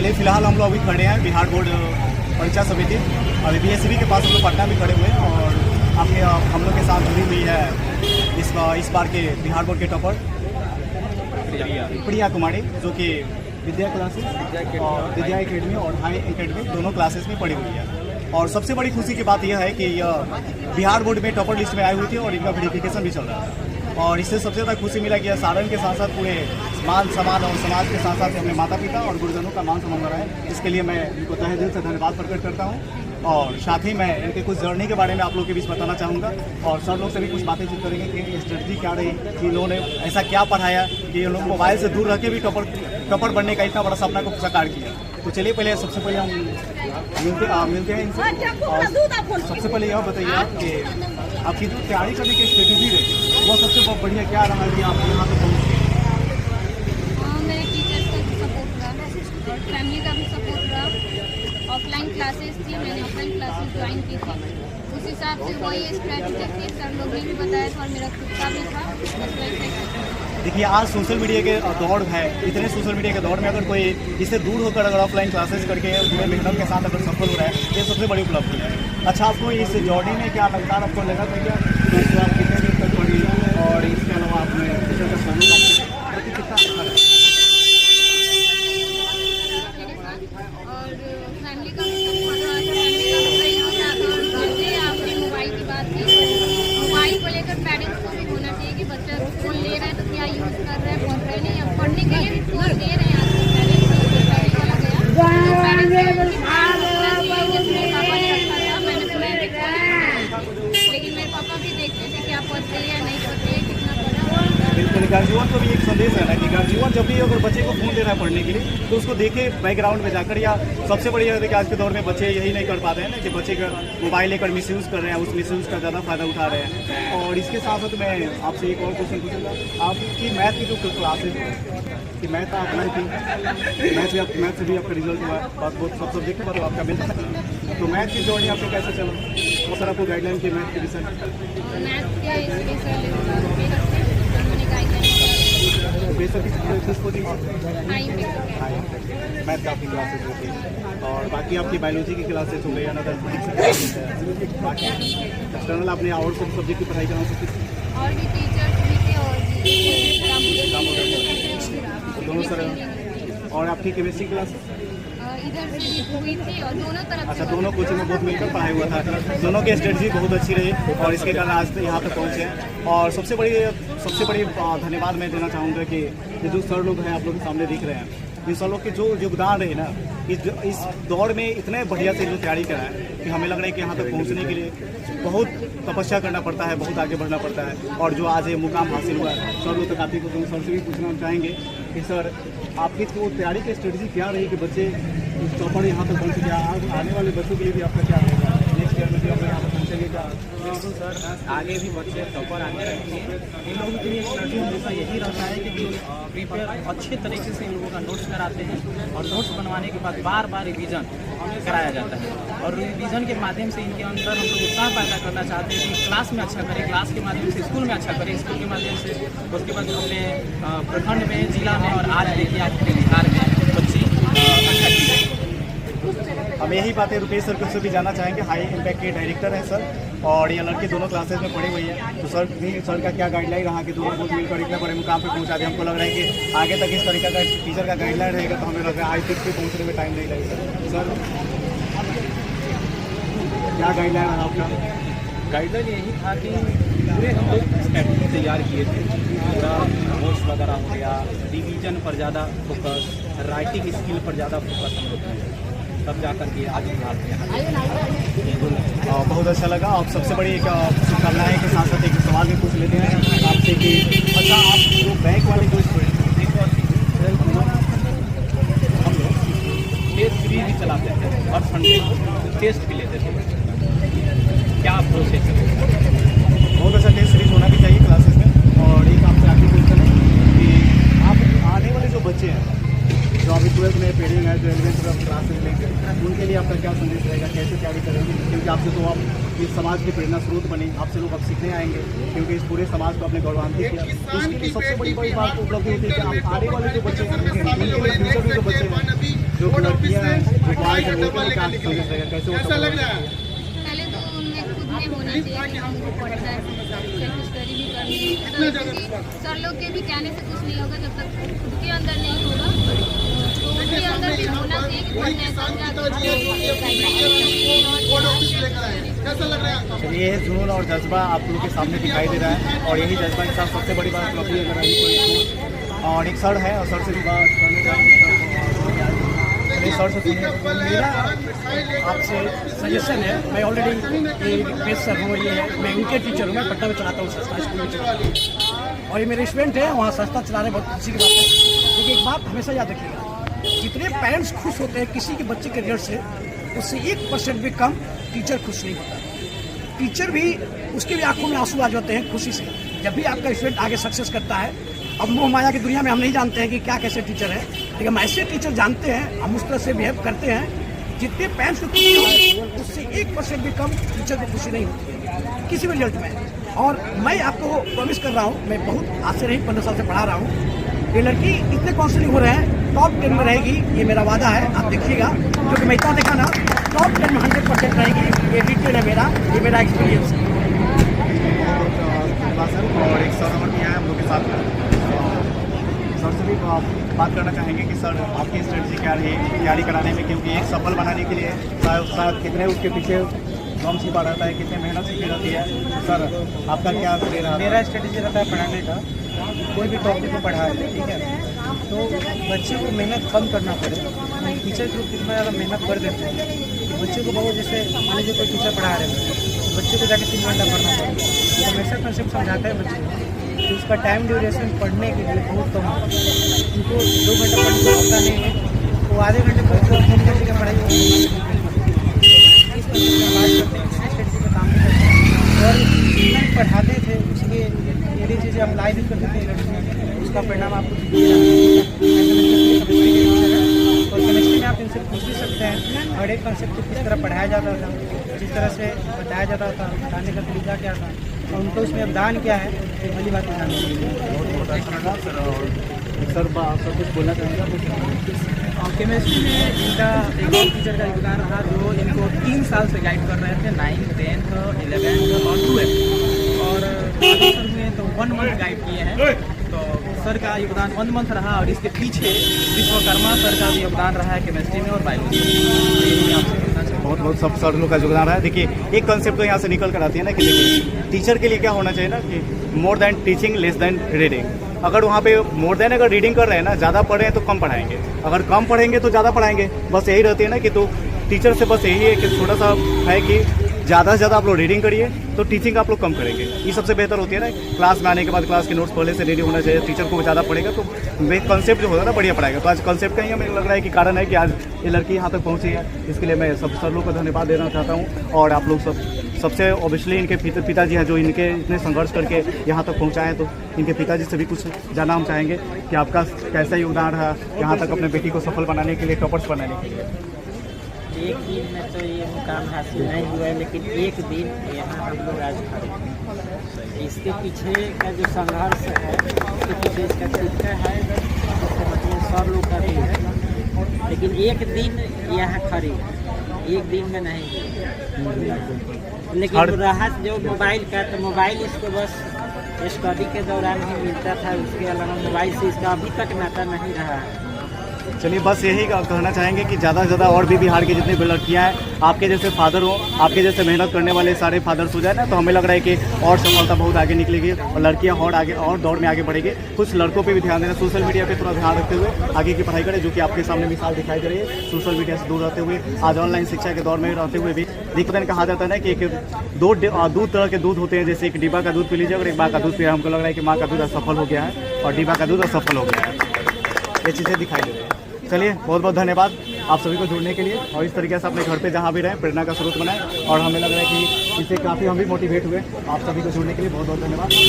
चलिए फिलहाल हम लोग अभी खड़े हैं बिहार बोर्ड परीक्षा समिति, अभी BSV के पास हम लोग पटना भी खड़े हुए हैं और आपके हम लोग के साथ जुड़ी हुई है इस बार के बिहार बोर्ड के टॉपर प्रिया कुमारी, जो कि विद्या क्लासेस और विद्या एकेडमी और हाई एकेडमी दोनों क्लासेस में पढ़ी हुई है। और सबसे बड़ी खुशी की बात यह है कि यह बिहार बोर्ड में टॉपर लिस्ट में आई हुई थी और इनका वेरिफिकेशन भी चल रहा है। और इससे सबसे ज़्यादा खुशी मिला कि सारण के साथ साथ पूरे मान समाज और समाज के साथ साथ अपने माता पिता और गुरुजनों का मान सम्मान रहा है। इसके लिए मैं इनको तहे दिल से धन्यवाद प्रकट करता हूँ। और साथ ही मैं इनके कुछ जर्नी के बारे में आप लोग के बीच बताना चाहूँगा और सर लोग से भी कुछ बातें चीत करेंगे कि स्ट्रेटजी क्या रही, कि इन्होंने ऐसा क्या पढ़ाया कि ये लोग मोबाइल से दूर रह के भी टॉपर बनने का इतना बड़ा सपना को साकार किया। तो चलिए पहले सबसे पहले हम मिलते हैं इनसे। और सबसे पहले यह बताइए कि आपकी जो तैयारी करने की स्ट्रेटजी रही वो सबसे बहुत बढ़िया क्या रहा कि आप यहाँ पर पहुँच गए? मेरे टीचर्स का भी सपोर्ट रहा और फैमिली का भी सपोर्ट रहा। ऑफलाइन क्लासेस थी, मैंने ऑफलाइन क्लासेस ज्वाइन की थी, उस हिसाब से वही स्ट्रेटजी थी। सर लोग ने भी बताया था और मेरा खुद का भी था। देखिए आज सोशल मीडिया के दौर है, इतने सोशल मीडिया के दौर में अगर कोई इससे दूर होकर अगर ऑफलाइन क्लासेस करके पूरे मेहनत के साथ अगर सफल हो रहा है, ये सबसे बड़ी उपलब्धि है। अच्छा, आपको इस जर्नी में क्या लगता है, आपको लगा था क्या आप कितने दिन तक पढ़ी और इसके अलावा आपने टीचर का सहयोग कितना अच्छा लगा? और फैमिली का सपोर्ट रहा, फैमिली का सही हो जाता। जैसे आपने मोबाइल की बात की, मोबाइल को लेकर पेरेंट्स को भी होना चाहिए कि बच्चा फोन ले रहा है तो क्या यूज़ कर रहा है, पढ़ रहे नहीं। अब पढ़ने के लिए भी फोन दे रहे हैं आजकल पेरेंट्स, वाला गया जैसे मेरे पापा ने रखा था, मैंने सुना है कि लेकिन मेरे पापा भी देखते थे क्या पढ़ते हैं या नहीं पढ़ते हैं, कितना पढ़ा। बिल्कुल, गार्जियन को भी एक संदेश है ना कि गार्जियन जब भी अगर बच्चे को फोन दे रहा है पढ़ने के लिए तो उसको देखे बैकग्राउंड में जाकर। या सबसे बड़ी है कि आज के दौर में बच्चे यही नहीं कर पाते हैं ना कि बच्चे का मोबाइल लेकर मिसयूज़ कर रहे हैं, उस मिसयूज़ का ज़्यादा फायदा उठा रहे हैं। और इसके साथ साथ मैं आपसे एक और क्वेश्चन पूछूंगा, आपकी मैथ की जो क्लासेज है कि मैथ आप नहीं थी, मैथ से भी आपका रिजल्ट हुआ बहुत सब सब्जेक्ट है मतलब आपका मिलता है, तो मैथ की जर्नी आपको कैसे चला और सर आपको गाइडलाइन की मैथ के विषय मैथ काफ़ी क्लासेज होती है। और बाकी आपकी बायोलॉजी की क्लासेज हो गई, अनदर बाकी एक्सटर्नल आपने और सब सब्जेक्ट की पढ़ाई करना सकती थी और भी टीचर्स भी थे और दोनों सर। और आपकी केमिस्ट्री क्लास इधर से भी हुई थी और दोनों तरफ। अच्छा, दोनों कोचिंग में बहुत मिलकर पढ़ाई हुआ था, दोनों की स्ट्रेटजी बहुत अच्छी रही और इसके कारण आज यहाँ तक पहुँचे हैं। और सबसे बड़ी धन्यवाद मैं देना चाहूँगा कि ये जो सर लोग हैं आप लोग के सामने दिख रहे हैं, इन सर लोग के जो योगदान रहे ना इस दौर में इतने बढ़िया से जो तैयारी करा है कि हमें लग रहा है कि यहाँ तक पहुँचने के लिए बहुत तपस्या करना पड़ता है, बहुत आगे बढ़ना पड़ता है। और जो आज ये मुकाम हासिल हुआ है सर लोग तक आती को तो सर से भी पूछना चाहेंगे कि सर आपकी तो तैयारी की स्ट्रेटजी क्या रही कि बच्चे टॉपर यहाँ तक पहुँच गया, आने वाले बच्चों के लिए भी आपका क्या रहेगा, नेक्स्ट ईयर में भी आप यहाँ पर पहुँचेंगे क्या? सर आगे भी बच्चे टॉपर आने रहेंगे। इन लोगों के लिए स्ट्रेटजी हमेशा यही रहता है कि प्रिपेयर अच्छे तरीके से इन लोगों का नोट्स कराते हैं और नोट्स बनवाने के बाद बार बार रिवीजन कराया जाता है। और रिवीजन के माध्यम से इनके अंदर हम लोग उत्साह पैदा करना चाहते हैं कि क्लास में अच्छा करें, क्लास के माध्यम से स्कूल में अच्छा करें, स्कूल के माध्यम से उसके बाद अपने प्रखंड में, जिला में और आज देखिए आज पूरे बिहार में बच्चे अच्छा की। हम यही बातें रुपेश सर से भी जानना चाहेंगे, हाई इम्पैक्ट के डायरेक्टर हैं सर और ये लड़के दोनों क्लासेज में पढ़ी हुई है। तो सर का क्या गाइडलाइन रहा कि दोनों बहुत मिलकर इतने बड़े मुकाम पे पहुंचा दिया? हमको लग रहा है कि आगे तक इस तरीका का टीचर का गाइडलाइन रहेगा तो हमें लग रहा है हाई तक पे पहुँचने में टाइम नहीं लगेगा। सर क्या गाइडलाइन रहा आपका? गाइडलाइन यही था कि पूरे हम लोग स्ट्रैटेजी तैयार किए थे, पूरा नोट्स वगैरह हो गया, रिवीजन पर ज़्यादा फोकस, राइटिंग स्किल पर ज़्यादा फोकस हम लोग तब जा करके आज बहुत अच्छा लगा। आप सबसे बड़ी एक शुभकामना है कि साथ साथ एक सवाल भी पूछ लेते हैं आपसे कि अच्छा आप जो बैंक वाले जो हम लोग टेस्ट सीरीज भी चलाते थे और संडे टेस्ट भी लेते थे, क्या प्रोसेस है? बहुत अच्छा टेस्ट सीरीज होना भी चाहिए क्लासेस में। और एक आपसे आखिरी क्वेश्चन है कि आप आने वाले जो बच्चे हैं जो अभी 12th में पेडिंग है, जो 11th में क्लासेस लेंगे, उनके लिए आपका क्या संदेश रहेगा, कैसे तैयारी करेंगे? क्योंकि आपसे तो आप इस समाज की प्रेरणा स्रोत बनी, आपसे लोग अब सीखने आएंगे क्योंकि इस पूरे समाज को आपने गौरवान्वित किया। तो उसके लिए सबसे बड़ी बात उपलब्धि होती है कि आप आने वाले जो बच्चे हैं उनके लिए फ्यूचर में जो बच्चे हैं, जो हमारे से बोलते हैं क्या संदेश रहेगा, कैसे वो support करेंगे? पहले तो उनमें खुद में होना चाहिए कि हमको पढ़ना है, सेल्फ स्टडी भी करनी है। सर लोग के भी कहने से कुछ नहीं होगा जब तक खुद के अंदर नहीं होगा, तो उनके अंदर भी होना चाहिए कि पढ़ना है। चलिए ये जुनून और जज्बा आप लोगों के सामने दिखाई दे रहा है, और यही जज्बा के साथ सबसे बड़ी बात उपलब्धि अगर रही कोई, और एक सर है और सर से भी बात करने जाएंगे। सर से सुनिए, मेरा आपसे सजेशन है, मैं ऑलरेडी रिक्वेस्ट कर रहा हूँ, ये है मैं इनके टीचर हूँ, मैं पटना में चलाता हूँ संस्था स्कूल में चलाता हूँ, और ये मेरे स्टूडेंट है, वहाँ संस्था चला रहे बहुत खुशी की बात है। लेकिन एक बात हमेशा याद रखिएगा, जितने पेरेंट्स खुश होते हैं किसी के बच्चे के रिजल्ट से, उससे 1% भी कम टीचर खुश नहीं होता। टीचर भी, उसके भी आंखों में आंसू आ जाते हैं खुशी से जब भी आपका स्टूडेंट आगे सक्सेस करता है। अब मोह माया की दुनिया में हम नहीं जानते हैं कि क्या कैसे टीचर है, लेकिन हम ऐसे टीचर जानते हैं, हम उस तरह से बिहेव करते हैं जितने पेरेंट्स को खुशी हो उससे 1% भी कम टीचर को खुशी नहीं होती है किसी भी रिजल्ट में। और मैं आपको प्रॉमिस कर रहा हूँ, मैं बहुत आज से नहीं 15 साल से पढ़ा रहा हूँ, ये लड़की इतने काउंसलिंग हो रहे हैं, टॉप 10 में रहेगी, ये मेरा वादा है। आप देखिएगा, क्योंकि मैं इतना देखा ना, टॉप 10 में 100% रहेगी, ये डिटेल है मेरा, ये मेरा एक्सपीरियंस है। और एक सर और भी आए हम लोग के साथ में, सर से भी बात करना चाहेंगे कि सर आपकी स्ट्रेटजी क्या रही तैयारी कराने में, क्योंकि एक सफल बनाने के लिए शायद कितने उसके पीछे कम छिपा रहता है, कितने मेहनत सीखी रहती है। सर आपका क्या रहा? मेरा स्ट्रेटजी रहता है पढ़ाने का, कोई भी टॉपिक को पढ़ा है, ठीक है, तो बच्चे को मेहनत कम करना पड़े। टीचर के लोग कितना ज़्यादा मेहनत कर देते हैं कि बच्चे को बहुत, जैसे मान लीजिए कोई टीचर पढ़ा रहे हैं, तो बच्चे को जाकर 3 घंटा पढ़ना पड़े, तो हमेशा कंसेप्ट समझाता है बच्चे को, तो उसका टाइम ड्यूरेशन पढ़ने के लिए बहुत कम है। उनको 2 घंटा पढ़ने का होता नहीं है, तो आधे घंटे पर 3 घंटे का पढ़ाई इस पर बात करते हैं, इसी स्ट्रेटजी पर काम करते हैं। और जितना पढ़ाते थे उसके ये चीज़ें हम लाइव भी करते थे, उसका परिणाम आपको और केमिस्ट्री में आप इनसे पूछ भी सकते हैं हर एक कॉन्सेप्ट को किस तरह पढ़ाया जाता था, जिस तरह से बताया जाता था, बताने का तरीका क्या था, और उनका उसमें योगदान क्या है, ये भली बात बताने के लिए बहुत अच्छा लगा सर। और सर सब कुछ बोलना चाहेंगे? केमिस्ट्री में इनका एक और टीचर का योगदान रहा जो इनको 3 साल से गाइड कर रहे थे, 9th, 10th, 11th और 12th, और सर में तो 1 मंथ गाइड किए हैं, तो सर का योगदान 1 मंथ रहा। और इसके पीछे विश्वकर्मा सर का भी योगदान रहा है केमिस्ट्री में और बायोलॉजी में। आपसे कहना चाहिए बहुत बहुत सब सर लोग का योगदान रहा है। देखिए एक कंसेप्ट तो यहाँ से निकल कर आती है ना कि देखिए टीचर के लिए क्या होना चाहिए ना कि more than teaching less than reading. अगर वहाँ पे मोर देन अगर रीडिंग कर रहे हैं ना, ज़्यादा पढ़ रहे हैं तो कम पढ़ाएंगे, अगर कम पढ़ेंगे तो ज़्यादा पढ़ाएंगे। बस यही रहती है ना कि तो टीचर से बस यही है कि थोड़ा सा है कि ज़्यादा से ज़्यादा आप लोग रीडिंग करिए तो टीचिंग आप लोग कम करेंगे, ये सबसे बेहतर होती है ना। क्लास में आने के बाद क्लास के नोट्स पहले से रेडी होना चाहिए, टीचर को ज़्यादा पढ़ेगा तो कंसेप्ट जो होगा ना बढ़िया पढ़ाएगा। तो आज कंसेप्ट का ही हमें लग रहा है कि कारण है कि आज ये लड़की यहाँ तक पहुँची है, इसके लिए मैं सब सर लोग का धन्यवाद देना चाहता हूँ। और आप लोग सबसे ऑब्वियसली इनके पिताजी हैं जो इनके इतने संघर्ष करके यहाँ तक पहुँचाए हैं, तो इनके पिताजी से भी कुछ जानना हम चाहेंगे कि आपका कैसा योगदान रहा यहाँ तक अपने बेटी को सफल बनाने के लिए, टॉपर्स बनाने के लिए। एक दिन में तो ये मुकाम हासिल नहीं हुआ है, लेकिन एक दिन यहाँ हम लोग आज खड़े हैं। इसके पीछे का जो संघर्ष है, इसके पीछे इसका तरीका है, इसका मतलब सर लोग का भी है, लेकिन एक दिन यहाँ खड़े हैं, एक दिन में नहीं। लेकिन राहत जो मोबाइल का, तो मोबाइल इसको बस स्टडी के दौरान ही मिलता था, उसके अलावा मोबाइल से इसका अभी तक नाता नहीं रहा है। चलिए बस यही कहना चाहेंगे कि ज़्यादा से ज़्यादा और भी बिहार की जितनी भी लड़कियाँ हैं, आपके जैसे फादर हो, आपके जैसे मेहनत करने वाले सारे फादर्स हो जाए ना, तो हमें लग रहा है कि और सफलता बहुत आगे निकलेगी और लड़कियाँ और दौड़ में आगे बढ़ेगी। कुछ लड़कों पे भी ध्यान देना, सोशल मीडिया पे थोड़ा ध्यान रखते हुए आगे की पढ़ाई करें, जो कि आपके सामने मिसाल दिखाई दे रही है। सोशल मीडिया से दूर रहते हुए, आज ऑनलाइन शिक्षा के दौर में रहते हुए भी दिक्कत कहा जाता है ना कि एक दो तरह के दूध होते हैं, जैसे एक डिब्बा का दूध पी लीजिए और एक माँ का दूध पी। हमको लग रहा है कि माँ का दूध असफल हो गया है और डिब्बा का दूध असफल हो गया है, ये चीज़ें दिखाई दे रही है। चलिए बहुत बहुत धन्यवाद आप सभी को जुड़ने के लिए, और इस तरीके से अपने घर पे जहाँ भी रहें प्रेरणा का स्रोत बनाएं। और हमें लग रहा है कि इससे काफ़ी हम भी मोटिवेट हुए। आप सभी को जुड़ने के लिए बहुत बहुत धन्यवाद।